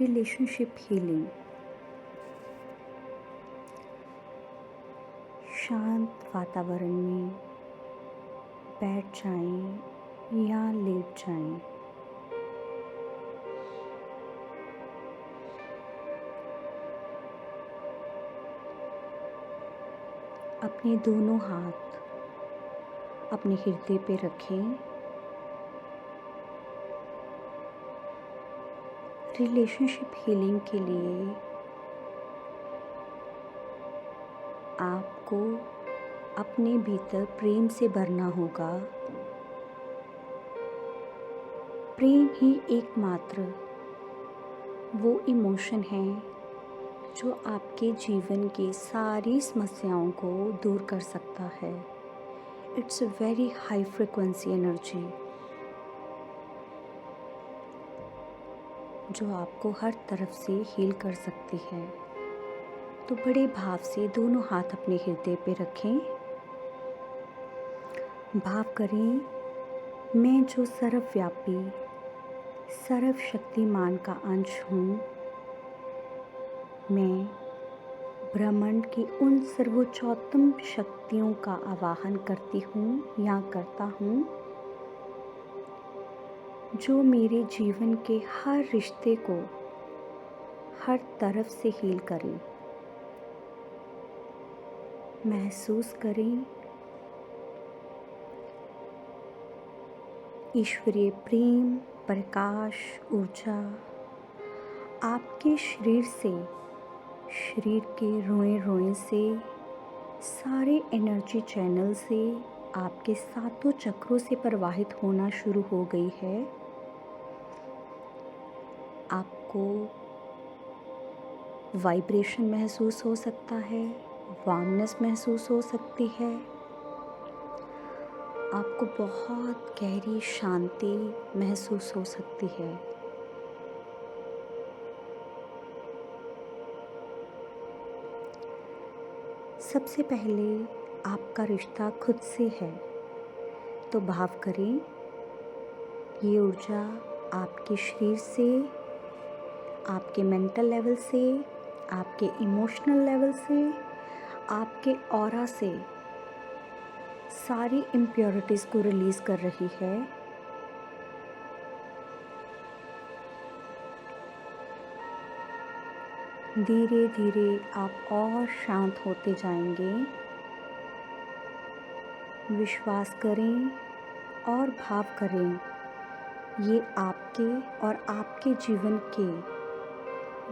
Relationship healing. शांत वातावरण में बैठ जाएं या लेट जाएं। अपने दोनों हाथ अपने हृदय पे रखें। रिलेशनशिप हीलिंग के लिए आपको अपने भीतर प्रेम से भरना होगा। प्रेम ही एकमात्र वो इमोशन है जो आपके जीवन की सारी समस्याओं को दूर कर सकता है। It's a very high frequency energy जो आपको हर तरफ से हील कर सकती है। तो बड़े भाव से दोनों हाथ अपने हृदय पे रखें। भाव करें, मैं जो सर्वव्यापी सर्वशक्तिमान का अंश हूँ, मैं ब्रह्मांड की उन सर्वोच्चतम शक्तियों का आवाहन करती हूँ या करता हूँ जो मेरे जीवन के हर रिश्ते को हर तरफ से हील करें। महसूस करें ईश्वरीय प्रेम, प्रकाश, ऊर्जा आपके शरीर से, शरीर के रोए-रोए से, सारे एनर्जी चैनल से, आपके सातों चक्रों से प्रवाहित होना शुरू हो गई है। आपको वाइब्रेशन महसूस हो सकता है, वार्मनेस महसूस हो सकती है, आपको बहुत गहरी शांति महसूस हो सकती है। सबसे पहले आपका रिश्ता खुद से है, तो भाव करें ये ऊर्जा आपके शरीर से, आपके मेंटल लेवल से, आपके इमोशनल लेवल से, आपके ऑरा से सारी इम्प्योरिटीज़ को रिलीज़ कर रही है। धीरे धीरे आप और शांत होते जाएंगे। विश्वास करें और भाव करें ये आपके और आपके जीवन के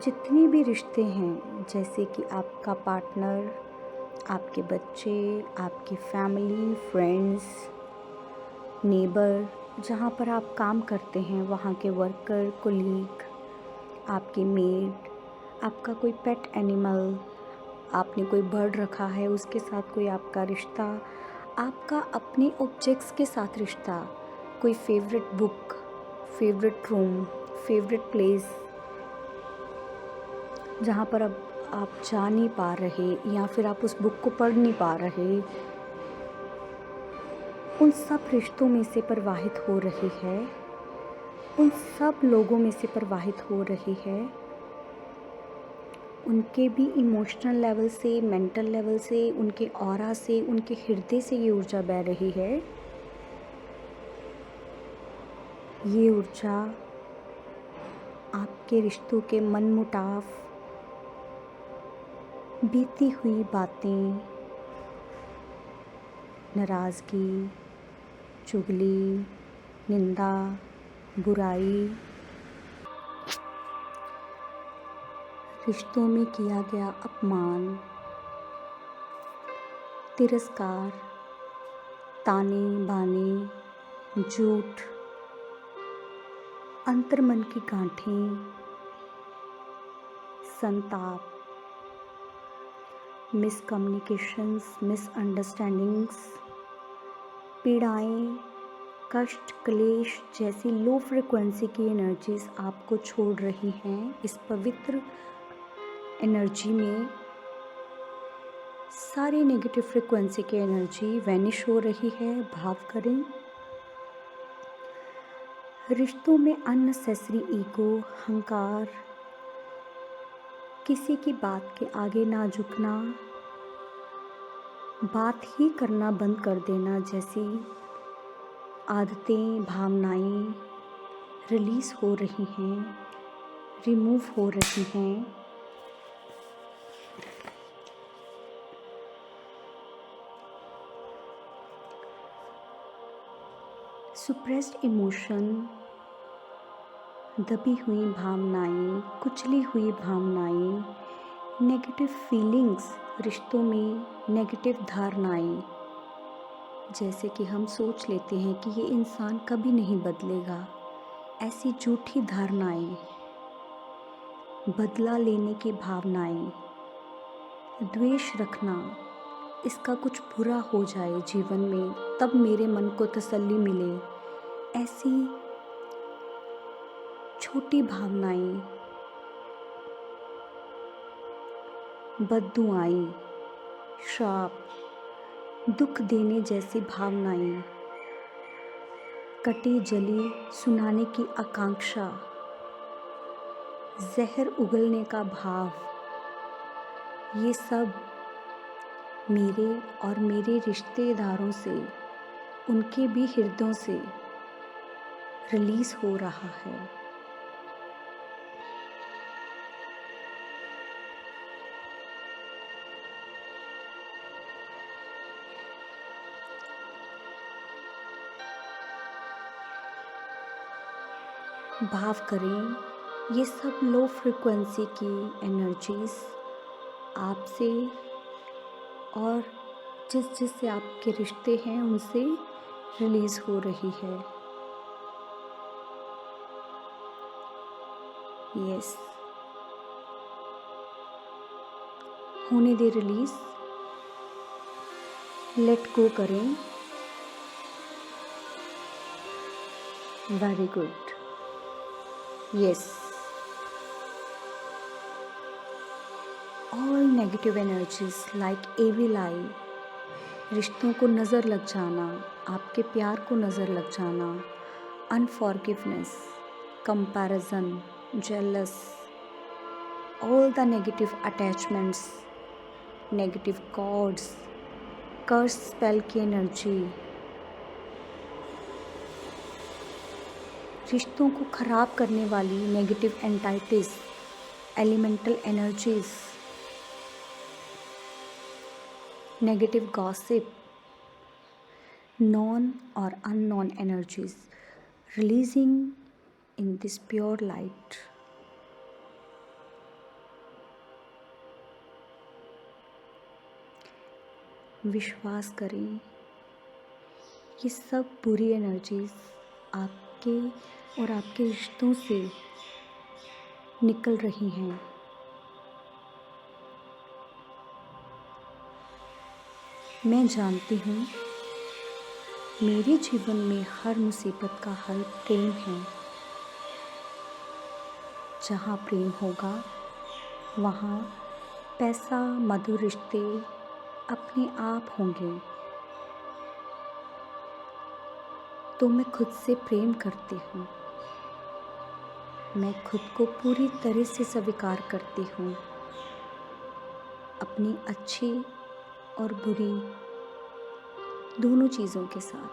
जितने भी रिश्ते हैं, जैसे कि आपका पार्टनर, आपके बच्चे, आपकी फैमिली, फ्रेंड्स, नेबर, जहाँ पर आप काम करते हैं वहाँ के वर्कर, कोलीग, आपकी मेड, आपका कोई पेट एनिमल, आपने कोई बर्ड रखा है उसके साथ कोई आपका रिश्ता, आपका अपने ऑब्जेक्ट्स के साथ रिश्ता, कोई favourite book, favourite room, favourite place जहाँ पर अब आप जा नहीं पा रहे या फिर आप उस बुक को पढ़ नहीं पा रहे, उन सब रिश्तों में से प्रवाहित हो रही है, उन सब लोगों में से प्रवाहित हो रही है। उनके भी इमोशनल लेवल से, मेंटल लेवल से, उनके ऑरा से, उनके हृदय से ये ऊर्जा बह रही है। ये ऊर्जा आपके रिश्तों के मनमुटाव, बीती हुई बातें, नाराज़गी, चुगली, निंदा, बुराई, रिश्तों में किया गया अपमान, तिरस्कार, ताने बाने, झूठ, अंतर्मन की गांठें, संताप, मिसकम्युनिकेशंस, मिसअंडरस्टैंडिंग्स, पीड़ाएं, कष्ट, क्लेश जैसी लो फ्रिक्वेंसी की एनर्जीज आपको छोड़ रही हैं। इस पवित्र एनर्जी में सारी नेगेटिव फ्रिक्वेंसी की एनर्जी वैनिश हो रही है। भाव करें रिश्तों में अननेसेसरी ईगो, अहंकार, किसी की बात के आगे ना झुकना, बात ही करना बंद कर देना जैसी आदतें, भावनाएं रिलीज़ हो रही हैं, रिमूव हो रही हैं। सुप्रेस्ड इमोशन, दबी हुई भावनाएं, कुचली हुई भावनाएं, नेगेटिव फीलिंग्स, रिश्तों में नेगेटिव धारणाएं, जैसे कि हम सोच लेते हैं कि ये इंसान कभी नहीं बदलेगा, ऐसी झूठी धारणाएं, बदला लेने की भावनाएं, द्वेष रखना, इसका कुछ बुरा हो जाए जीवन में तब मेरे मन को तसल्ली मिले, ऐसी छोटी भावनाएं, बद्दुआएं, श्राप, दुख देने जैसी भावनाएं, कटी जली सुनाने की आकांक्षा, जहर उगलने का भाव, ये सब मेरे और मेरे रिश्तेदारों से, उनके भी हृदयों से रिलीज़ हो रहा है। भाव करें, ये सब लो फ्रिक्वेंसी की एनर्जीज़ आपसे और जिससे आपके रिश्ते हैं उनसे रिलीज़ हो रही है। यस, होने दे रिलीज़, लेट गो करें। Very good. Yes, all negative energies like evil eye, रिश्तों को नज़र लग जाना, आपके प्यार को नज़र लग जाना, unforgiveness, comparison, jealous, all the negative attachments, negative cords, curse spell की एनर्जी, रिश्तों को ख़राब करने वाली negative entities, elemental energies, negative gossip, known और unknown energies releasing in this pure light. विश्वास करें, ये सब बुरी एनर्जीज आपके और आपके रिश्तों से निकल रही हैं। मैं जानती हूँ मेरे जीवन में हर मुसीबत का हल प्रेम है। जहाँ प्रेम होगा वहाँ पैसा, मधुर रिश्ते अपने आप होंगे। तो मैं खुद से प्रेम करती हूँ, मैं खुद को पूरी तरह से स्वीकार करती हूँ। अपनी अच्छी और बुरी दोनों चीज़ों के साथ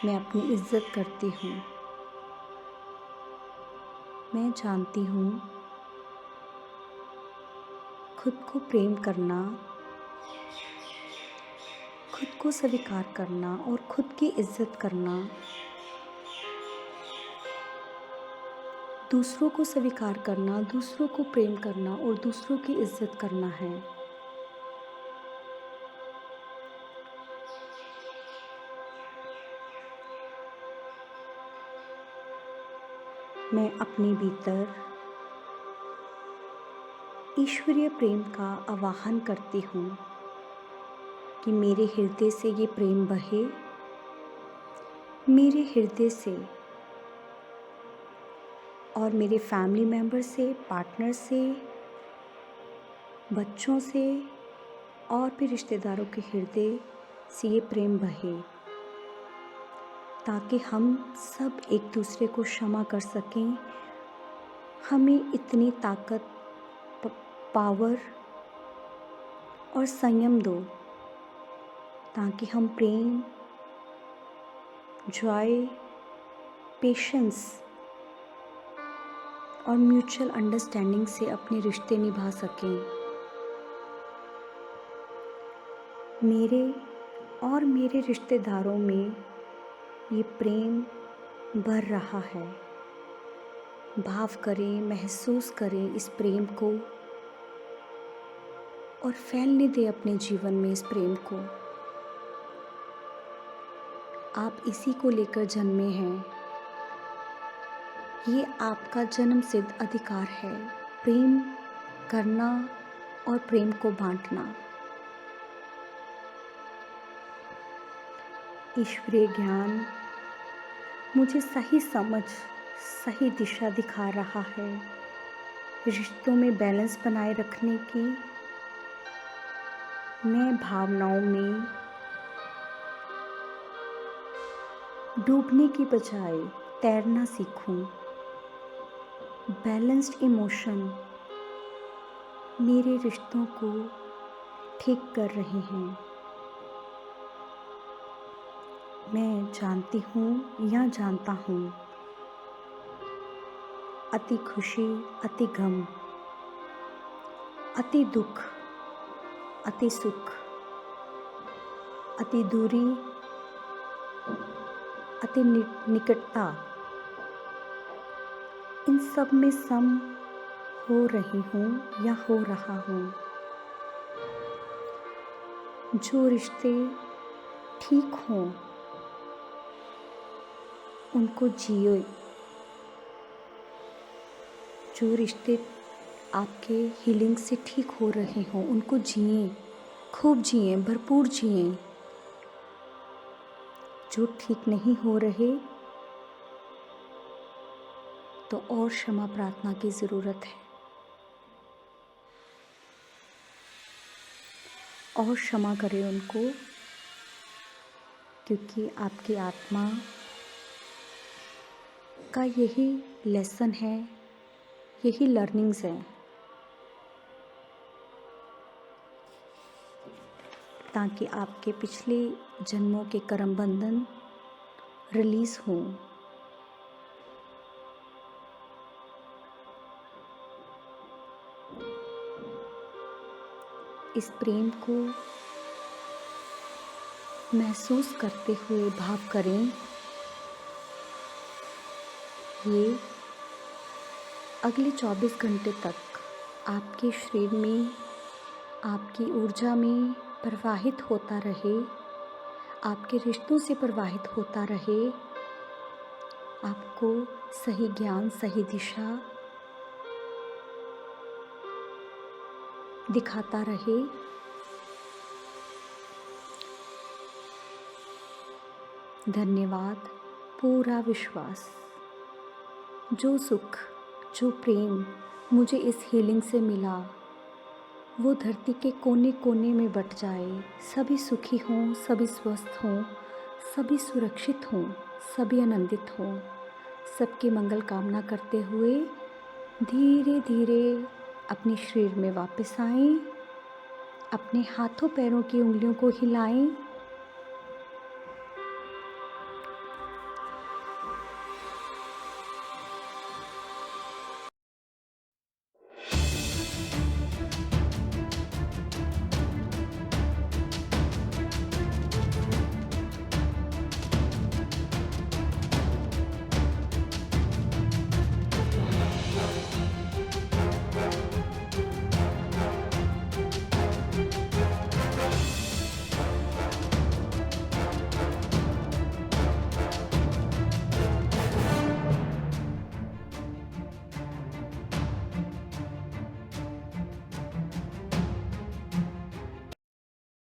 मैं अपनी इज्जत करती हूँ। मैं जानती हूँ खुद को प्रेम करना, खुद को स्वीकार करना और खुद की इज्जत करना दूसरों को स्वीकार करना, दूसरों को प्रेम करना और दूसरों की इज्जत करना है। मैं अपने भीतर ईश्वरीय प्रेम का आवाहन करती हूँ कि मेरे हृदय से ये प्रेम बहे, मेरे हृदय से और मेरे फैमिली मेम्बर से, पार्टनर से, बच्चों से और भी रिश्तेदारों के हृदय से ये प्रेम बहे, ताकि हम सब एक दूसरे को क्षमा कर सकें हमें इतनी ताकत, पावर और संयम दो ताकि हम प्रेम, जॉय, पेशेंस और म्यूचुअल अंडरस्टैंडिंग से अपने रिश्ते निभा सकें। मेरे और मेरे रिश्तेदारों में ये प्रेम बढ़ रहा है। भाव करें, महसूस करें इस प्रेम को और फैलने दें अपने जीवन में इस प्रेम को। आप इसी को लेकर जन्मे हैं। ये आपका जन्म सिद्ध अधिकार है, प्रेम करना और प्रेम को बांटना। ईश्वरीय ज्ञान मुझे सही समझ, सही दिशा दिखा रहा है। रिश्तों में बैलेंस बनाए रखने की, मैं भावनाओं में डूबने की बजाय तैरना सीखूं। बैलेंस्ड इमोशन मेरे रिश्तों को ठीक कर रहे हैं। मैं जानती हूँ या जानता हूँ, अति खुशी, अति गम, अति दुख, अति सुख, अति दूरी, अति निकटता, इन सब में सम हो रही हूँ या हो रहा हूँ। जो रिश्ते ठीक हों उनको जियो। जो रिश्ते आपके हीलिंग से ठीक हो रहे हों उनको जिएं, खूब जिएं, भरपूर जिएं। जो ठीक नहीं हो रहे तो और क्षमा प्रार्थना की ज़रूरत है, और क्षमा करें उनको, क्योंकि आपकी आत्मा का यही लेसन है, यही लर्निंग्स हैं, ताकि आपके पिछले जन्मों के कर्म बंधन रिलीज़ हों। इस प्रेम को महसूस करते हुए भाव करें। ये अगले 24 घंटे तक आपके शरीर में, आपकी ऊर्जा में प्रवाहित होता रहे, आपके रिश्तों से प्रवाहित होता रहे, आपको सही ज्ञान, सही दिशा दिखाता रहे। धन्यवाद। पूरा विश्वास, जो सुख, जो प्रेम मुझे इस हीलिंग से मिला वो धरती के कोने कोने में बट जाए। सभी सुखी हों, सभी स्वस्थ हों, सभी सुरक्षित हों, सभी आनंदित हों। सबकी मंगल कामना करते हुए धीरे धीरे अपने शरीर में वापस आएं। अपने हाथों पैरों की उंगलियों को हिलाएं